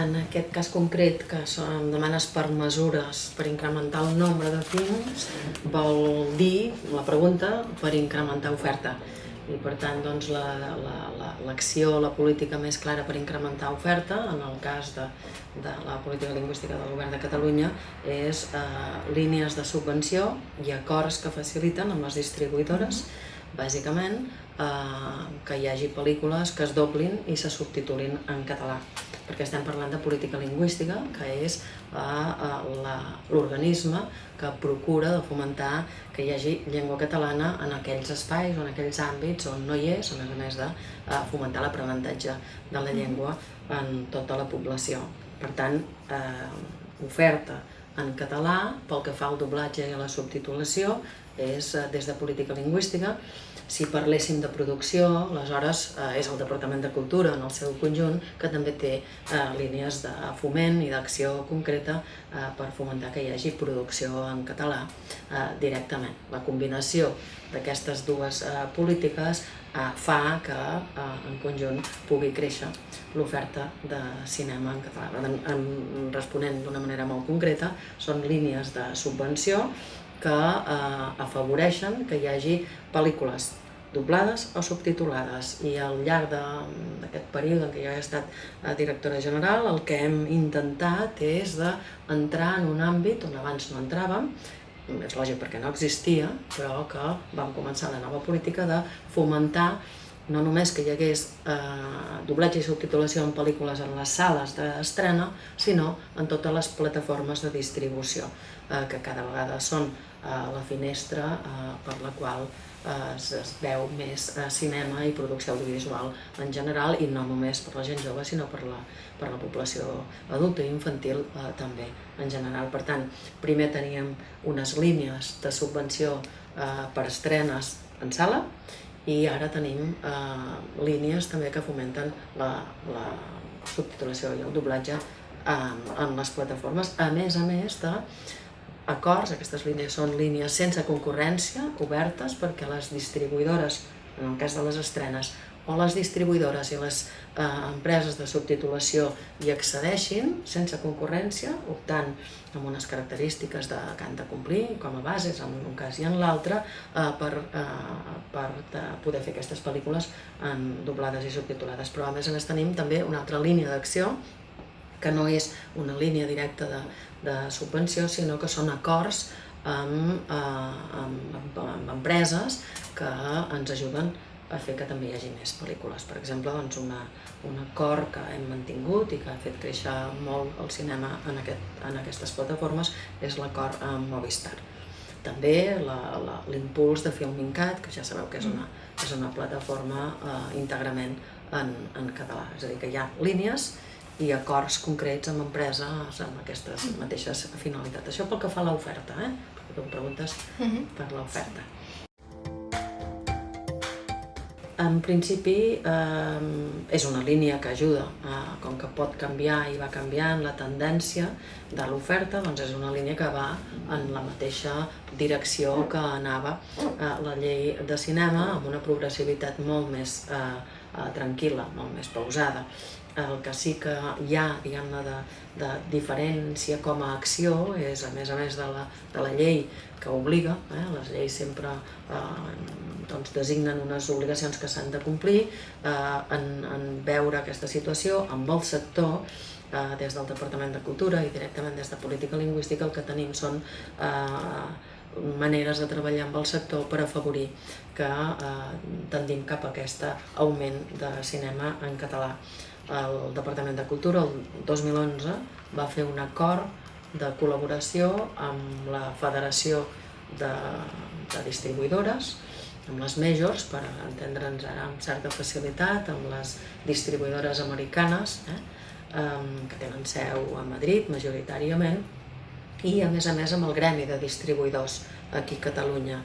En aquest cas concret, que em demanes per mesures per incrementar el nombre de films, vol dir, la pregunta, per incrementar oferta. I per tant, doncs, l'acció, la política més clara per incrementar oferta, en el cas de la política lingüística del Govern de Catalunya, és línies de subvenció i acords que faciliten amb les distribuïdores, bàsicament, que hi hagi pel·lícules que es doblin i se subtitulin en català, perquè estem parlant de política lingüística, que és l'organisme que procura de fomentar que hi hagi llengua catalana en aquells espais o en aquells àmbits on no hi és, a més de fomentar l'aprenentatge de la llengua en tota la població. Per tant, oferta en català, pel que fa al doblatge i a la subtitulació, és des de política lingüística. Si parléssim de producció, aleshores és el Departament de Cultura en el seu conjunt que també té línies de foment i d'acció concreta per fomentar que hi hagi producció en català directament. La combinació d'aquestes dues polítiques fa que en conjunt pugui créixer l'oferta de cinema en català. Responent d'una manera molt concreta, són línies de subvenció que afavoreixen que hi hagi pel·lícules doblades o subtitulades, i al llarg d'aquest període en què jo he estat directora general el que hem intentat és entrar en un àmbit on abans no entràvem, és lògic perquè no existia, però que vam començar la nova política de fomentar no només que hi hagués doblatge i subtitulació en pel·lícules en les sales d'estrena, sinó en totes les plataformes de distribució, que cada vegada són la finestra per la qual es veu més cinema i producció audiovisual en general, i no només per la gent jove, sinó per la població adulta i infantil també en general. Per tant, primer teníem unes línies de subvenció per estrenes en sala, i ara tenim línies també que fomenten la subtitulació i el doblatge en les plataformes, a més de acords. Aquestes línies són línies sense concurrència, obertes, perquè les distribuïdores, en el cas de les estrenes, o les distribuïdores i les empreses de subtitulació hi accedeixin sense concurrència, optant amb unes característiques que han de complir com a bases en un cas i en l'altre, per poder fer aquestes pel·lícules doblades i subtitulades. Però a més tenim també una altra línia d'acció, que no és una línia directa de subvenció, sinó que són acords amb empreses que ens ajuden a fer que també hi hagi més pel·lícules. Per exemple, un acord que hem mantingut i que ha fet créixer molt el cinema en aquestes plataformes és l'acord amb Movistar. També l'impuls de Filmincat, que ja sabeu que és una plataforma íntegrament en català. És a dir, que hi ha línies i acords concrets amb empreses amb aquestes mateixes finalitats. Això pel que fa a l'oferta, perquè tu em preguntes per l'oferta. En principi és una línia que ajuda, com que pot canviar i va canviant la tendència de l'oferta, doncs és una línia que va en la mateixa direcció que anava la llei de cinema, amb una progressivitat molt més tranquil·la, molt més pausada. El que sí que hi ha, diguem-ne, de diferència com a acció és, a més de la llei que obliga, les lleis sempre designen unes obligacions que s'han de complir, en veure aquesta situació amb el sector. Des del Departament de Cultura i directament des de Política Lingüística el que tenim són maneres de treballar amb el sector per afavorir que tendim cap a aquest augment de cinema en català. El Departament de Cultura el 2011 va fer un acord de col·laboració amb la Federació de Distribuïdores, amb les majors, per entendre'ns ara amb certa facilitat, amb les distribuïdores americanes, que tenen seu a Madrid majoritàriament, i a més amb el gremi de distribuïdors aquí a Catalunya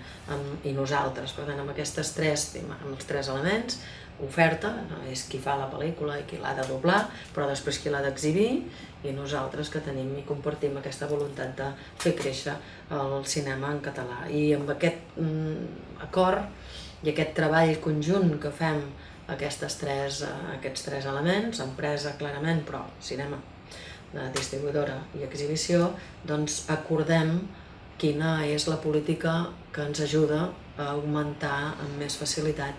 i nosaltres. Per tant, amb aquests tres elements, oferta, és qui fa la pel·lícula i qui l'ha de doblar, però després qui l'ha d'exhibir, i nosaltres que tenim i compartim aquesta voluntat de fer créixer el cinema en català. I amb aquest acord i aquest treball conjunt que fem aquests tres elements, empresa clarament, però cinema de distribuïdora i exhibició, doncs acordem quina és la política que ens ajuda a augmentar amb més facilitat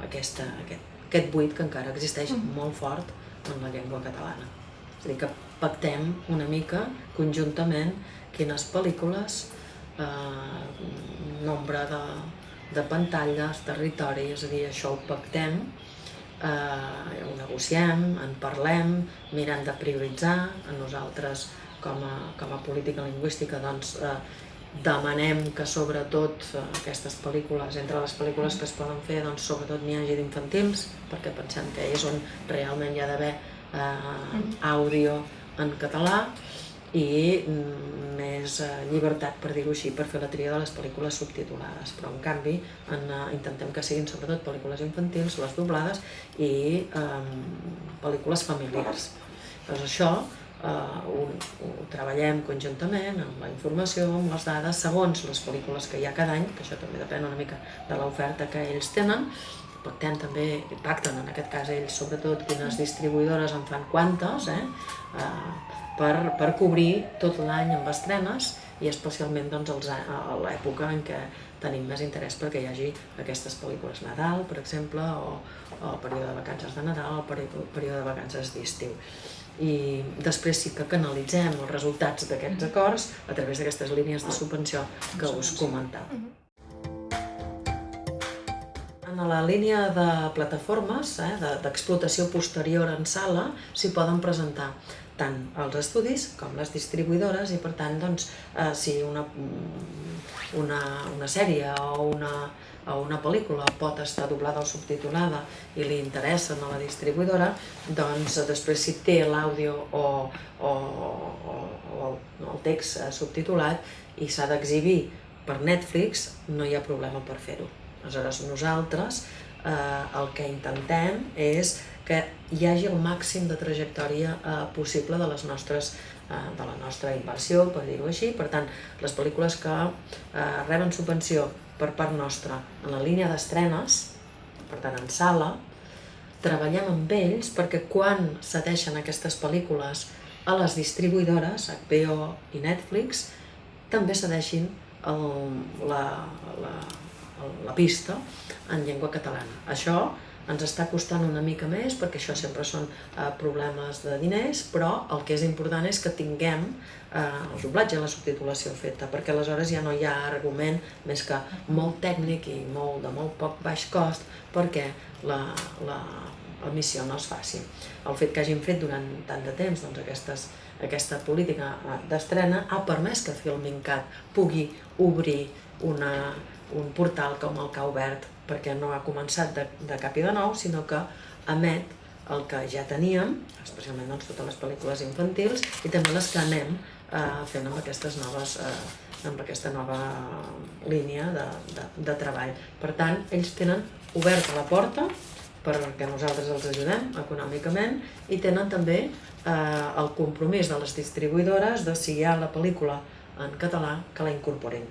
aquest buit que encara existeix molt fort en la llengua catalana. És a dir, que pactem una mica conjuntament quines pel·lícules, nombre de pantalles, territori, és a dir, això ho pactem, ho negociem, en parlem, mirem de prioritzar. Nosaltres, com a política lingüística, doncs, demanem que sobretot aquestes pel·lícules, entre les pel·lícules que es poden fer, doncs sobretot n'hi hagi d'infantils, perquè pensem que és on realment hi ha d'haver àudio en català i més llibertat, per dir-ho així, per fer la tria de les pel·lícules subtitulades. Però en canvi intentem que siguin sobretot pel·lícules infantils, les doblades, i pel·lícules familiars. Doncs això ho treballem conjuntament amb la informació, amb les dades, segons les pel·lícules que hi ha cada any, que això també depèn una mica de l'oferta que ells tenen. Pacten en aquest cas ells sobretot quines distribuïdores en fan quantes, per cobrir tot l'any amb estrenes, i especialment a l'època en què tenim més interès perquè hi hagi aquestes pel·lícules Nadal, per exemple, o el període de vacances de Nadal, o el període de vacances d'estiu. I després sí que canalitzem els resultats d'aquests acords a través d'aquestes línies de subvenció que us comentava. En la línia de plataformes, d'explotació posterior en sala, s'hi poden presentar tant els estudis com les distribuïdores, i per tant, si una sèrie o una pel·lícula pot estar doblada o subtitulada i li interessa a la distribuïdora, doncs després si té l'àudio o el text subtitulat i s'ha d'exhibir per Netflix, no hi ha problema per fer-ho. Aleshores, nosaltres el que intentem és que hi hagi el màxim de trajectòria possible de la nostra inversió, per dir-ho així. Per tant, les pel·lícules que reben subvenció per part nostra en la línia d'estrenes, per tant en sala, treballem amb ells perquè quan cedeixen aquestes pel·lícules a les distribuïdores, HBO i Netflix, també cedeixin la pista en llengua catalana. Això ens està costant una mica més perquè això sempre són problemes de diners, però el que és important és que tinguem el doblatge i la subtitulació feta, perquè aleshores ja no hi ha argument més que molt tècnic i de molt poc baix cost perquè l'emissió no es faci. El fet que hagin fet durant tant de temps aquesta política d'estrena ha permès que Filmincat pugui obrir un portal com el que ha obert, perquè no ha començat de cap i de nou, sinó que emet el que ja teníem, especialment totes les pel·lícules infantils, i també les que anem fent amb aquesta nova línia de treball. Per tant, ells tenen oberta la porta perquè nosaltres els ajudem econòmicament, i tenen també el compromís de les distribuïdores de si hi ha la pel·lícula en català que la incorporin.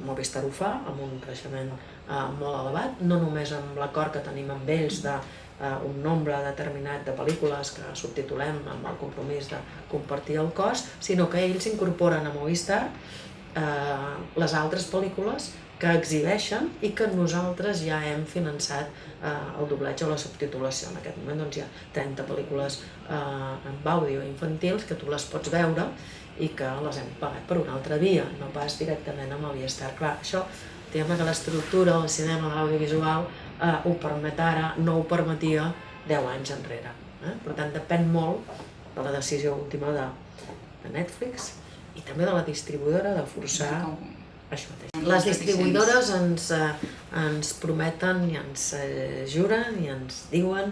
Movistar ho fa amb un creixement molt elevat, no només amb l'acord que tenim amb ells d'un nombre determinat de pel·lícules que subtitulem amb el compromís de compartir el cost, sinó que ells incorporen a Movistar les altres pel·lícules que exhibeixen i que nosaltres ja hem finançat el doblatge o la subtitulació. En aquest moment hi ha 30 pel·lícules amb àudio infantils que tu les pots veure i que les hem pagat per una altra via, no pas directament amb Movistar. Clar, això, diguem que l'estructura del cinema, de l'audiovisual, ho permet ara, no ho permetia 10 anys enrere. Per tant, depèn molt de la decisió última de Netflix i també de la distribuïdora de forçar això mateix. Les distribuïdores ens prometen i ens juren i ens diuen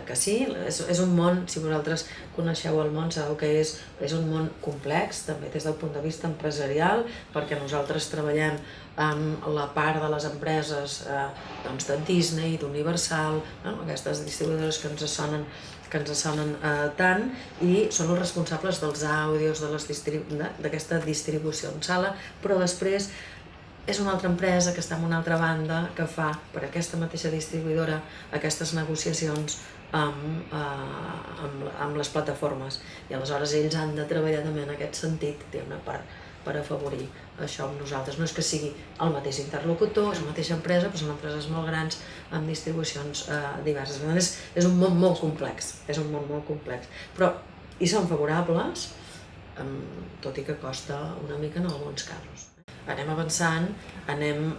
que sí. És un món, si vosaltres coneixeu el món, sabeu que és un món complex, també des del punt de vista empresarial, perquè nosaltres treballem amb la part de les empreses de Disney, d'Universal, aquestes distribuïdores que ens sonen tant, i són els responsables dels àudios, d'aquesta distribució en sala, però després és una altra empresa que està en una altra banda que fa per aquesta mateixa distribuïdora aquestes negociacions amb les plataformes, i aleshores ells han de treballar també en aquest sentit, diguem-ne, per afavorir això amb nosaltres. No és que sigui el mateix interlocutor, és la mateixa empresa, però són empreses molt grans amb distribucions diverses. Per tant, és un món molt complex, però hi són favorables, tot i que costa una mica en alguns casos. Anem avançant, anem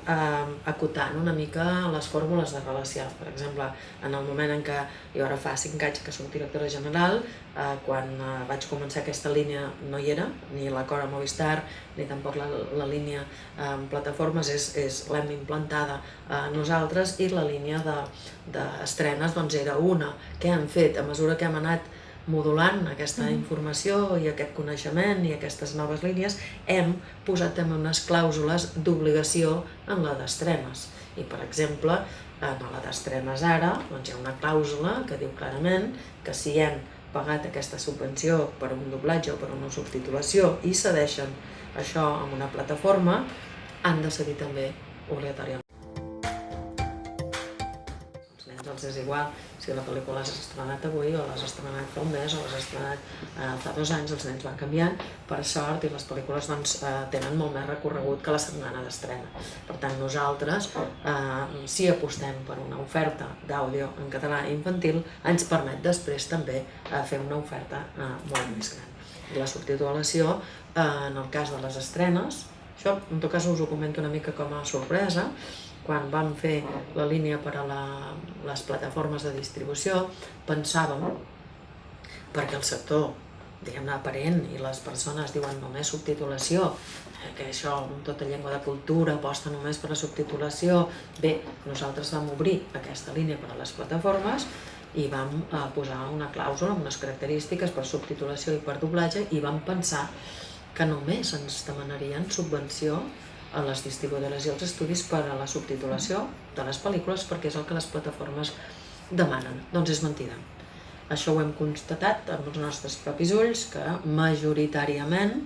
acotant una mica les fórmules de relació. Per exemple, en el moment en què jo ara fa 5 anys que soc directora general, quan vaig començar aquesta línia no hi era, ni l'acord amb Movistar, ni tampoc la línia en plataformes, l'hem implantada nosaltres, i la línia d'estrenes era una que hem fet a mesura que hem anat modulant aquesta informació i aquest coneixement i aquestes noves línies. Hem posat també unes clàusules d'obligació en la d'estrenes. I, per exemple, en la d'estrenes ara hi ha una clàusula que diu clarament que si hem pagat aquesta subvenció per un doblatge o per una subtitulació i cedeixen això en una plataforma, han de cedir també obligatòriament. Els és igual si la pel·lícula l'has estrenat avui o l'has estrenat fa un mes o l'has estrenat fa 2 anys, els nens van canviant, per sort, i les pel·lícules tenen molt més recorregut que la setmana d'estrena. Per tant, nosaltres, si apostem per una oferta d'àudio en català infantil, ens permet després també fer una oferta molt més gran. I la subtitulació, en el cas de les estrenes, això en tot cas us ho comento una mica com a sorpresa. Quan vam fer la línia per a les plataformes de distribució, pensàvem, perquè el sector, diguem-ne, aparent, i les persones diuen només subtitulació, que això, tota llengua de cultura, aposta només per la subtitulació. Bé, nosaltres vam obrir aquesta línia per a les plataformes i vam posar una clàusula amb unes característiques per subtitulació i per doblatge, i vam pensar que només ens demanarien subvenció a les distribuïdores i als estudis per a la subtitulació de les pel·lícules, perquè és el que les plataformes demanen. Doncs és mentida. Això ho hem constatat amb els nostres propis ulls, que majoritàriament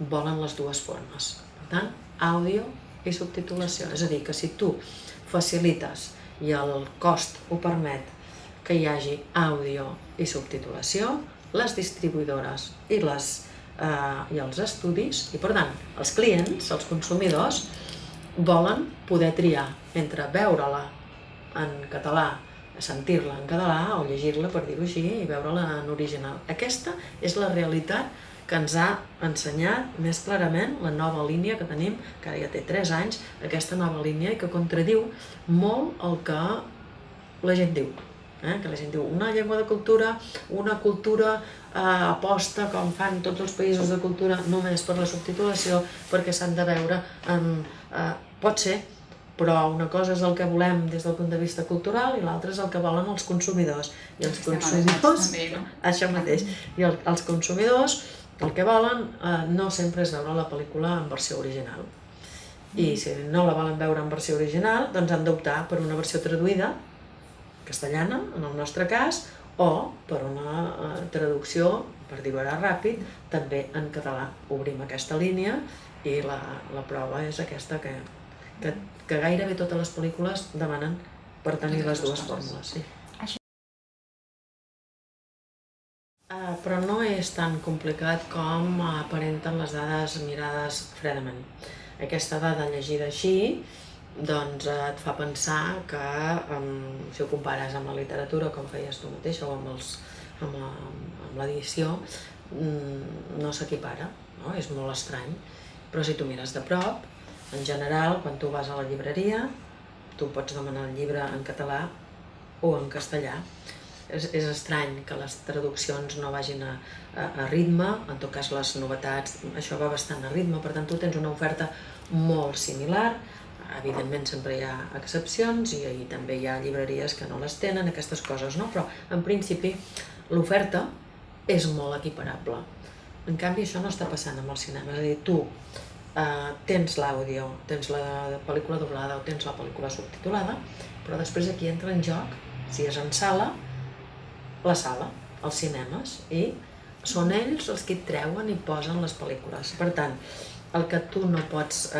volen les dues formes. Per tant, àudio i subtitulació. És a dir, que si tu facilites i el cost ho permet que hi hagi àudio i subtitulació, les distribuïdores i els estudis, i per tant els clients, els consumidors, volen poder triar entre veure-la en català, sentir-la en català o llegir-la, per dir-ho així, i veure-la en original. Aquesta és la realitat que ens ha ensenyat més clarament la nova línia que tenim, que ara ja té 3 anys, aquesta nova línia, i que contradiu molt el que la gent diu. Que la gent diu una llengua de cultura, una cultura aposta, com fan tots els països de cultura, només per la subtitulació, perquè s'han de veure pot ser, però una cosa és el que volem des del punt de vista cultural i l'altra és el que volen els consumidors. I els consumidors, això mateix, i els consumidors el que volen no sempre és veure la pel·lícula en versió original. I si no la volen veure en versió original, doncs han d'optar per una versió traduïda, castellana, en el nostre cas, o per una traducció, per dir-ho ara ràpid, també en català. Obrim aquesta línia i la prova és aquesta, que gairebé totes les pel·lícules demanen per tenir les dues fórmules. Però no és tan complicat com aparenten les dades mirades fredament. Aquesta dada llegida així doncs et fa pensar que, si ho compares amb la literatura, com feies tu mateix, o amb l'edició, no s'equipara, és molt estrany. Però si tu mires de prop, en general, quan tu vas a la llibreria, tu pots demanar el llibre en català o en castellà. És estrany que les traduccions no vagin a ritme, en tot cas les novetats, això va bastant a ritme, per tant tu tens una oferta molt similar. Evidentment sempre hi ha excepcions i també hi ha llibreries que no les tenen, aquestes coses, no? Però en principi l'oferta és molt equiparable. En canvi això no està passant amb el cinema, és a dir, tu tens l'àudio, tens la pel·lícula doblada o tens la pel·lícula subtitulada, però després aquí entra en joc, si és en sala, la sala, els cinemes, i són ells els que hi treuen i posen les pel·lícules. Per tant, el que tu no pots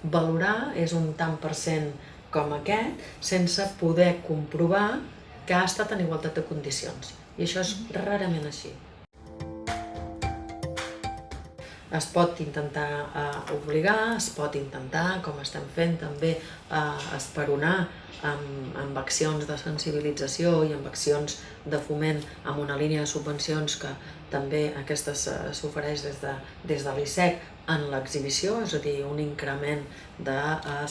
valorar és un tant per cent com aquest sense poder comprovar que ha estat en igualtat de condicions. I això és rarament així. Es pot intentar obligar, es pot intentar, com estem fent també, esperonar amb accions de sensibilització i amb accions de foment amb una línia de subvencions que també aquestes s'ofereix des de l'ISEC en l'exhibició, és a dir, un increment de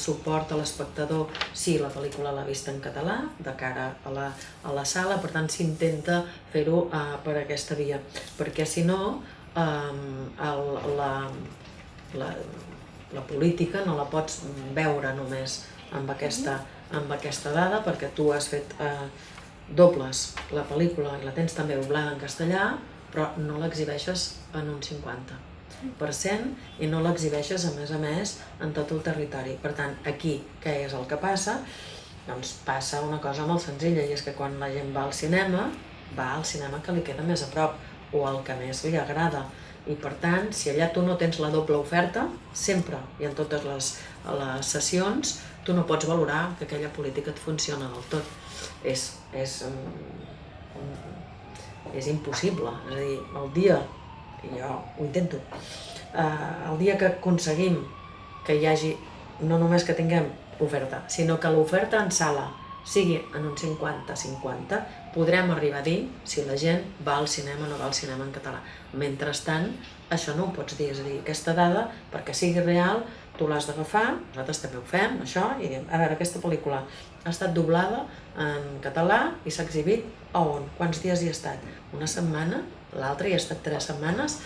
suport a l'espectador si la pel·lícula l'ha vista en català, de cara a la sala, per tant s'intenta fer-ho per aquesta via, perquè si no la política no la pots veure només amb aquesta dada, perquè tu has fet dobles la pel·lícula i la tens també doblada en castellà, però no l'exhibeixes en un 50% i no l'exhibeixes a més en tot el territori. Per tant, aquí què és el que passa? Doncs passa una cosa molt senzilla, i és que quan la gent va al cinema que li queda més a prop o el que més li agrada. I per tant, si allà tu no tens la doble oferta, sempre i en totes les sessions, tu no pots valorar que aquella política et funciona del tot. És impossible. És a dir, el dia, i jo ho intento, el dia que aconseguim que hi hagi, no només que tinguem oferta, sinó que l'oferta en sala sigui en un 50-50, podrem arribar a dir si la gent va al cinema o no va al cinema en català. Mentrestant, això no ho pots dir, és a dir, aquesta dada, perquè sigui real, tu l'has d'agafar, nosaltres també ho fem, això, i diem, a veure, aquesta pel·lícula ha estat doblada en català i s'ha exhibit a on? Quants dies hi ha estat? Una setmana? L'altra hi ha estat 3 setmanes?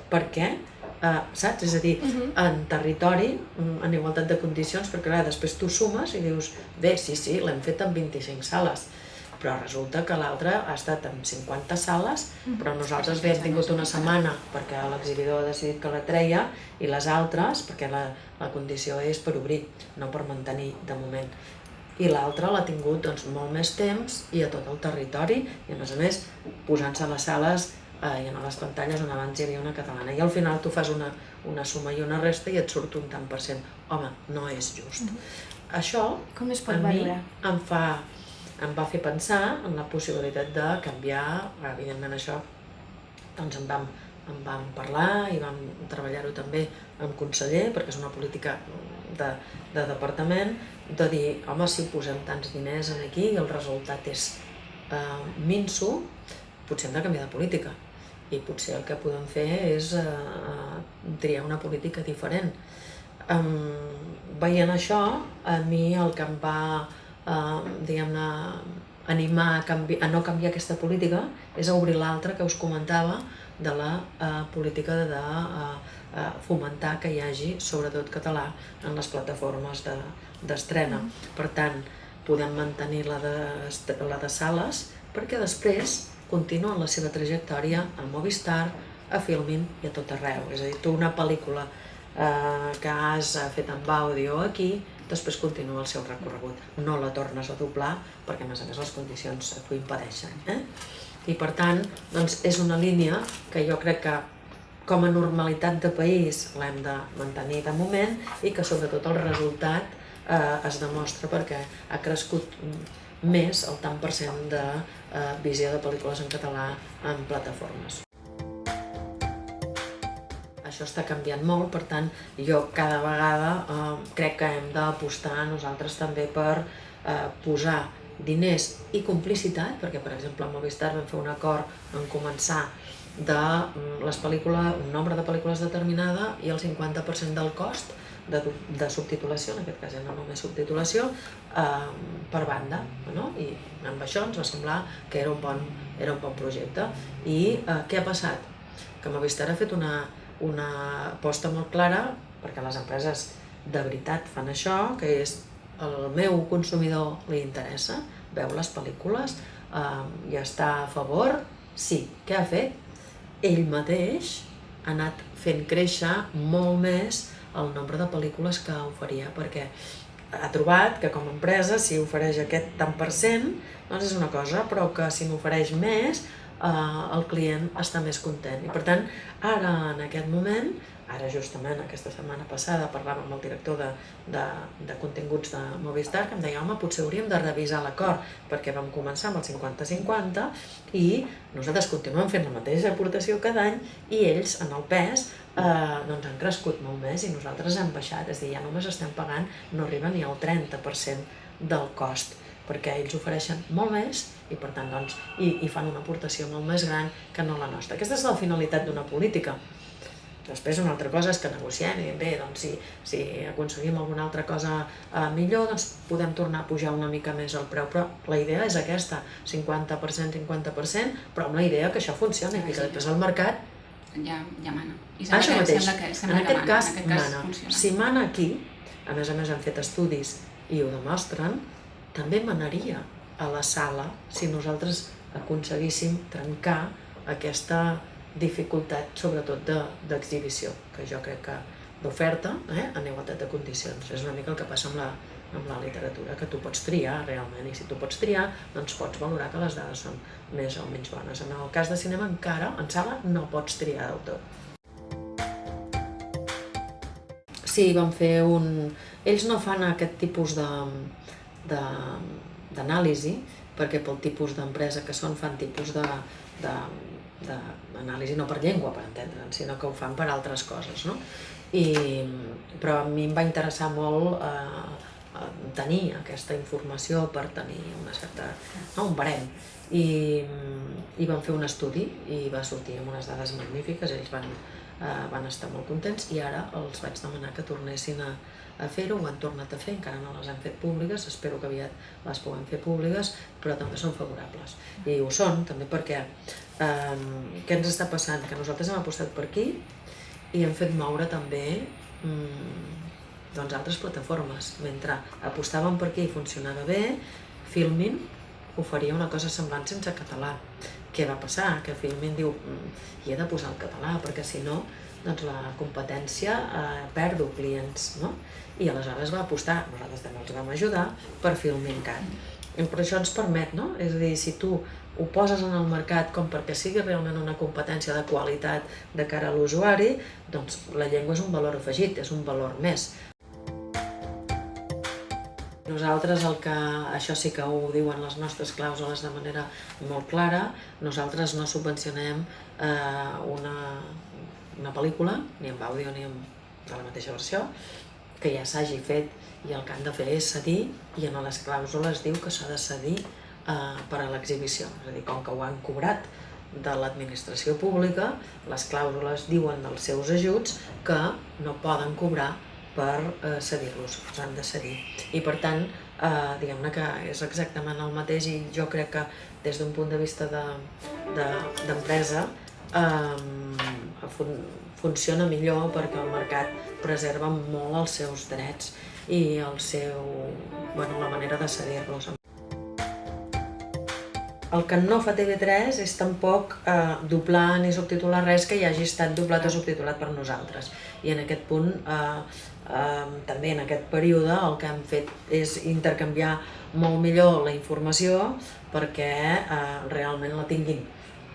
Per què? Saps? És a dir, en territori, en igualtat de condicions, perquè clar, després tu sumes i dius, bé, sí, l'hem fet en 25 sales, però resulta que l'altra ha estat en 50 sales, però nosaltres bé hem tingut una setmana perquè l'exhibidor ha decidit que la treia, i les altres, perquè la condició és per obrir, no per mantenir de moment. I l'altra l'ha tingut molt més temps i a tot el territori, i a més posant-se a les sales i a les pantalles on abans hi havia una catalana. I al final tu fas una suma i una resta i et surt un tant per cent. Home, no és just. Això a mi em va fer pensar en la possibilitat de canviar, evidentment això, doncs en vam parlar i vam treballar-ho també amb conseller, perquè és una política de departament, de dir, home, si posem tants diners aquí i el resultat és minso, potser hem de canviar de política. I potser el que podem fer és triar una política diferent. Veient això, a mi el que em va, diguem-ne, animar a no canviar aquesta política és a obrir l'altra que us comentava de la política de fomentar que hi hagi, sobretot català, en les plataformes d'estrena. Per tant, podem mantenir la de sales, perquè després continuen la seva trajectòria a Movistar, a Filmin i a tot arreu. És a dir, tu una pel·lícula que has fet amb àudio aquí, després continua el seu recorregut. No la tornes a doblar perquè, a més les condicions t'ho impedeixen. I per tant, és una línia que jo crec que com a normalitat de país l'hem de mantenir de moment i que sobretot el resultat es demostra perquè ha crescut més el tant per cent de visió de pel·lícules en català en plataformes. Això està canviant molt, per tant, jo cada vegada crec que hem d'apostar nosaltres també per posar diners i complicitat, perquè, per exemple, a Movistar vam fer un acord en començar de un nombre de pel·lícules determinada i el 50% del cost de subtitulació, en aquest cas no només subtitulació, per banda. I amb això ens va semblar que era un bon projecte. I què ha passat? Que Movistar ha fet una aposta molt clara, perquè les empreses de veritat fan això, que és el meu consumidor li interessa, veu les pel·lícules i està a favor. Sí, què ha fet? Ell mateix ha anat fent créixer molt més el nombre de pel·lícules que oferia, perquè ha trobat que com a empresa, si ofereix aquest tant per cent, doncs és una cosa, però que si n'ofereix més, el client està més content. I per tant, ara, en aquest moment, Ara justament aquesta setmana passada parlava amb el director de continguts de Movistar que em deia, home, potser hauríem de revisar l'acord perquè vam començar amb el 50-50 i nosaltres continuem fent la mateixa aportació cada any i ells en el pes doncs han crescut molt més i nosaltres hem baixat, és a dir, ja només estem pagant, no arriba ni al 30% del cost, perquè ells ofereixen molt més i per tant doncs, i fan una aportació molt més gran que no la nostra. Aquesta és la finalitat d'una política. Després una altra cosa és que negociem i bé, doncs si aconseguim alguna altra cosa millor, doncs podem tornar a pujar una mica més el preu, però la idea és aquesta, 50%, 50%, però amb la idea que això funcioni i que després el mercat ja mana. Això mateix, en aquest cas mana. Si mana aquí, a més hem fet estudis i ho demostren, també manaria a la sala si nosaltres aconseguíssim trencar aquesta dificultat, sobretot d'exhibició, que jo crec que d'oferta en igualtat de condicions. És una mica el que passa amb la literatura, que tu pots triar realment, i si tu pots triar, doncs pots valorar que les dades són més o menys bones. En el cas de cinema encara, en sala, no pots triar del tot. Sí, van fer ells no fan aquest tipus d'anàlisi, perquè pel tipus d'empresa que són fan tipus d'anàlisi no per llengua, per entendre'n, sinó que ho fan per altres coses, no? Però a mi em va interessar molt tenir aquesta informació per tenir un barem. I van fer un estudi i va sortir amb unes dades magnífiques, ells van estar molt contents i ara els vaig demanar que tornessin a fer-ho, ho han tornat a fer, encara no les han fet públiques, espero que aviat les puguem fer públiques, però també són favorables. I ho són, també perquè què ens està passant? Que nosaltres hem apostat per aquí i hem fet moure també altres plataformes. Mentre apostàvem per aquí i funcionava bé, Filmin oferia una cosa semblant sense català. Què va passar? Que Filmin diu hi he de posar el català perquè si no doncs la competència perdo clients, no? I aleshores va apostar, nosaltres també els vam ajudar, per Filmincat. Però això ens permet, no? És a dir, si tu ho poses en el mercat com perquè sigui realment una competència de qualitat de cara a l'usuari, doncs la llengua és un valor afegit, és un valor més. Nosaltres, això sí que ho diuen les nostres clàusules de manera molt clara, nosaltres no subvencionem una pel·lícula, ni amb àudio ni de la mateixa versió, que ja s'hagi fet i el que han de fer és cedir, i en les clàusules diu que s'ha de cedir per a l'exhibició. És a dir, com que ho han cobrat de l'administració pública, les clàusules diuen dels seus ajuts que no poden cobrar per cedir-los, els han de cedir. I per tant, diguem-ne que és exactament el mateix i jo crec que des d'un punt de vista d'empresa funciona millor perquè el mercat preserva molt els seus drets i la manera de cedir-los. El que no fa TV3 és tampoc doblar ni subtitular res que hi hagi estat doblat o subtitulat per nosaltres. I en aquest punt, també en aquest període, el que hem fet és intercanviar molt millor la informació perquè realment la tinguin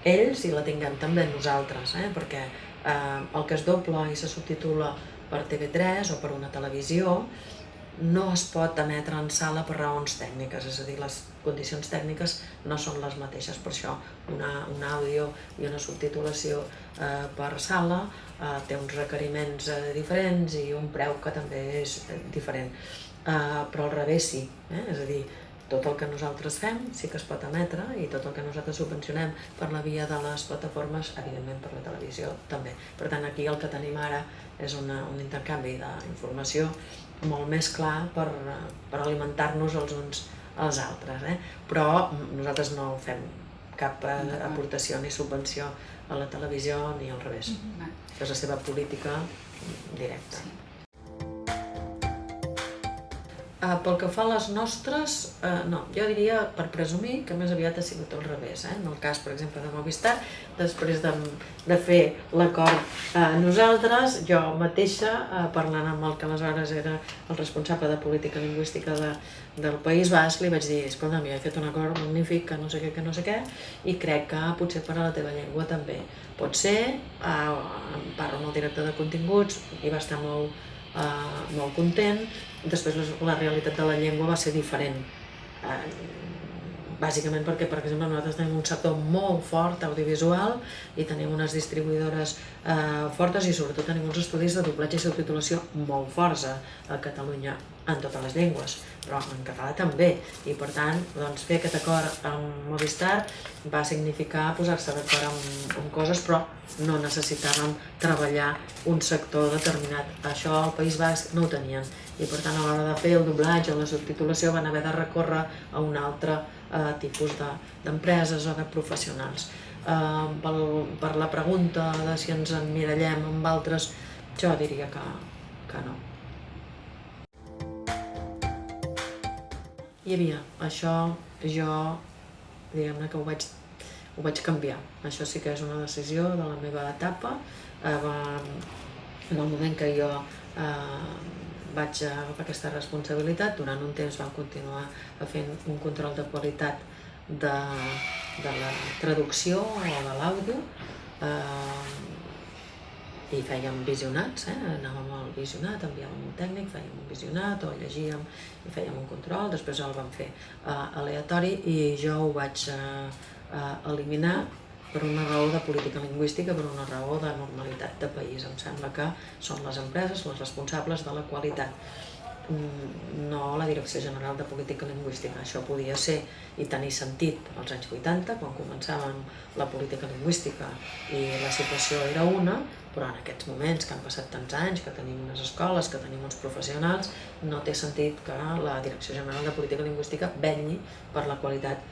ells i la tinguem també nosaltres, perquè el que es dobla i se subtitula per TV3 o per una televisió no es pot emetre en sala per raons tècniques, és a dir, les condicions tècniques no són les mateixes. Per això un àudio i una subtitulació per sala té uns requeriments diferents i un preu que també és diferent. Però al revés sí, és a dir, tot el que nosaltres fem sí que es pot emetre i tot el que nosaltres subvencionem per la via de les plataformes, evidentment per la televisió també. Per tant, aquí el que tenim ara és un intercanvi d'informació molt més clar per alimentar-nos els uns als altres. Però nosaltres no fem cap aportació ni subvenció a la televisió ni al revés. És la seva política directa. Pel que fa a les nostres, no, jo diria, per presumir, que més aviat ha sigut al revés. En el cas, per exemple, de Movistar, després de fer l'acord nosaltres, jo mateixa, parlant amb el que aleshores era el responsable de política lingüística del País Basc, li vaig dir, escolta, jo he fet un acord magnífic, que no sé què, i crec que potser per a la teva llengua també. Pot ser, parlo amb el director de continguts, i va estar molt content. Després la realitat de la llengua va ser diferent, bàsicament perquè, per exemple, nosaltres tenim un sector molt fort audiovisual i tenim unes distribuïdores fortes i sobretot tenim uns estudis de doblatge i subtitulació molt forts a Catalunya, en totes les llengües, però en català també, i per tant fer aquest acord amb Movistar va significar posar-se d'acord amb coses, però no necessitàvem treballar un sector determinat. Això al País Basc no ho tenien, i per tant a l'hora de fer el doblatge o la subtitulació van haver de recórrer a un altre tipus d'empreses o de professionals. Per la pregunta de si ens emmirallem amb altres, jo diria que no. Hi havia això, jo, diguem-ne que ho vaig canviar. Això sí que és una decisió de la meva etapa. En el moment que jo vaig agafar aquesta responsabilitat, durant un temps vam continuar fent un control de qualitat de la traducció o de l'àudio, i fèiem visionats, anàvem al visionat, enviàvem un tècnic, fèiem un visionat o llegíem i fèiem un control, després el vam fer aleatori i jo ho vaig eliminar per una raó de política lingüística, per una raó de normalitat de país. Em sembla que són les empreses les responsables de la qualitat, no la Direcció General de Política Lingüística. Això podia ser i tenir sentit als anys 80, quan començàvem la política lingüística i la situació era una, però en aquests moments, que han passat tants anys, que tenim unes escoles, que tenim uns professionals, no té sentit que la Direcció General de Política Lingüística vetlli per la qualitat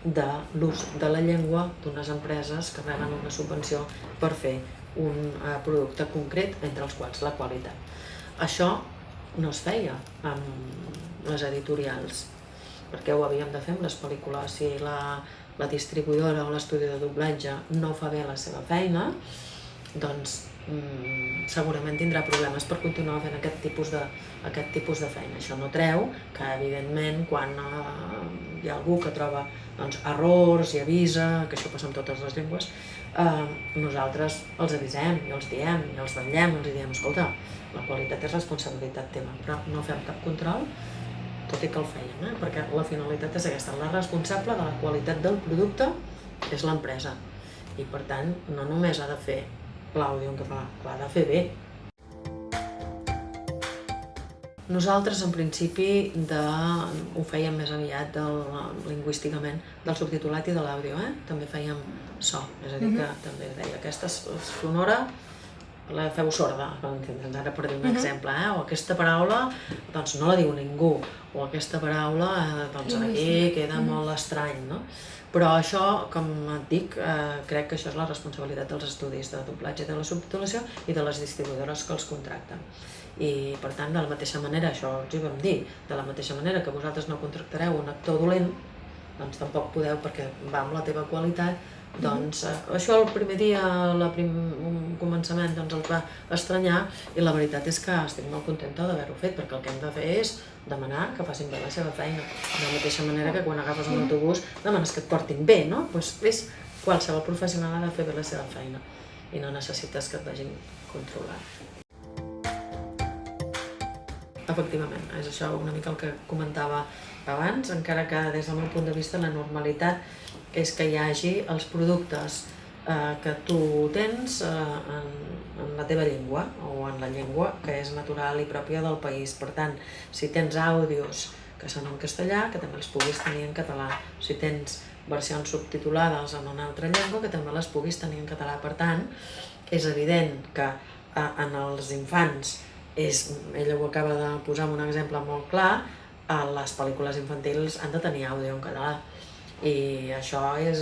de l'ús de la llengua d'unes empreses que reben una subvenció per fer un producte concret, entre els quals la qualitat. Això no es feia amb les editorials, perquè ho havíem de fer amb les pel·lícules. Si la distribuïdora o l'estudi de doblatge no fa bé la seva feina, doncs segurament tindrà problemes per continuar fent aquest tipus de feina. Això no treu que, evidentment, quan hi ha algú que troba errors i avisa, que això passa en totes les llengües, nosaltres els avisem i els diem i els vetllem, els diem, escolta, la qualitat és responsabilitat teva, però no fem cap control, tot i que el fèiem, perquè la finalitat és aquesta. La responsable de la qualitat del producte és l'empresa i, per tant, no només ha de fer l'àudio en català, l'ha de fer bé. Nosaltres, en principi, ho fèiem més aviat lingüísticament del subtitulat i de l'àudio, també fèiem so, és a dir, que també es deia aquesta sonora, la feu sorda, ara per dir un exemple, o aquesta paraula doncs no la diu ningú, o aquesta paraula doncs aquí queda molt estrany, no? Però això, com et dic, crec que això és la responsabilitat dels estudis de doblatge i de la subtitulació i de les distribuïdores que els contracten. I, per tant, de la mateixa manera, això els hi vam dir, de la mateixa manera que vosaltres no contractareu un actor dolent, doncs tampoc podeu, perquè va amb la teva qualitat, doncs això el primer dia, un començament, doncs els va estranyar i la veritat és que estic molt contenta d'haver-ho fet, perquè el que hem de fer és demanar que facin bé la seva feina. De la mateixa manera que quan agafes un autobús demanes que et portin bé, no? Doncs qualsevol professional ha de fer bé la seva feina i no necessites que et vagin controlant. Efectivament, és això una mica el que comentava abans, encara que des del meu punt de vista la normalitat és que hi hagi els productes que tu tens en la teva llengua o en la llengua que és natural i pròpia del país. Per tant, si tens àudios que són en castellà, que també els puguis tenir en català. Si tens versions subtitulades en una altra llengua, que també les puguis tenir en català. Per tant, és evident que en els infants, ella ho acaba de posar amb un exemple molt clar, les pel·lícules infantils han de tenir àudio en català. I això és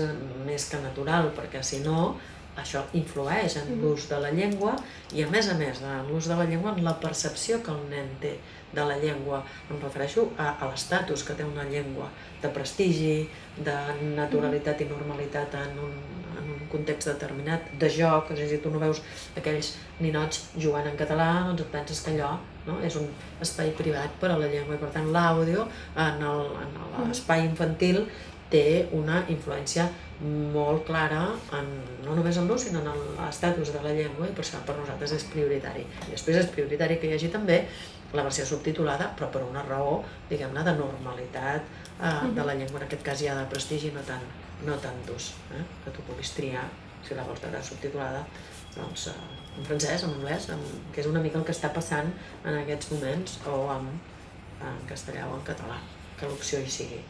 més que natural, perquè si no, això influeix en l'ús de la llengua i, a més de l'ús de la llengua, en la percepció que el nen té de la llengua. Em refereixo a l'estatus que té una llengua, de prestigi, de naturalitat i normalitat en un context determinat, de joc. És a dir, tu no veus aquells ninots jugant en català, doncs et penses que allò és un espai privat per a la llengua, i per tant l'àudio en l'espai infantil té una influència molt clara, no només en l'ús, sinó en l'estatus de la llengua, i per això per nosaltres és prioritari. I després és prioritari que hi hagi també la versió subtitulada, però per una raó, diguem-ne, de normalitat de la llengua, en aquest cas ja de prestigi, no tant d'ús, que tu puguis triar, si la vols veure subtitulada, doncs en francès, en anglès, que és una mica el que està passant en aquests moments, o en castellà o en català, que l'opció hi sigui.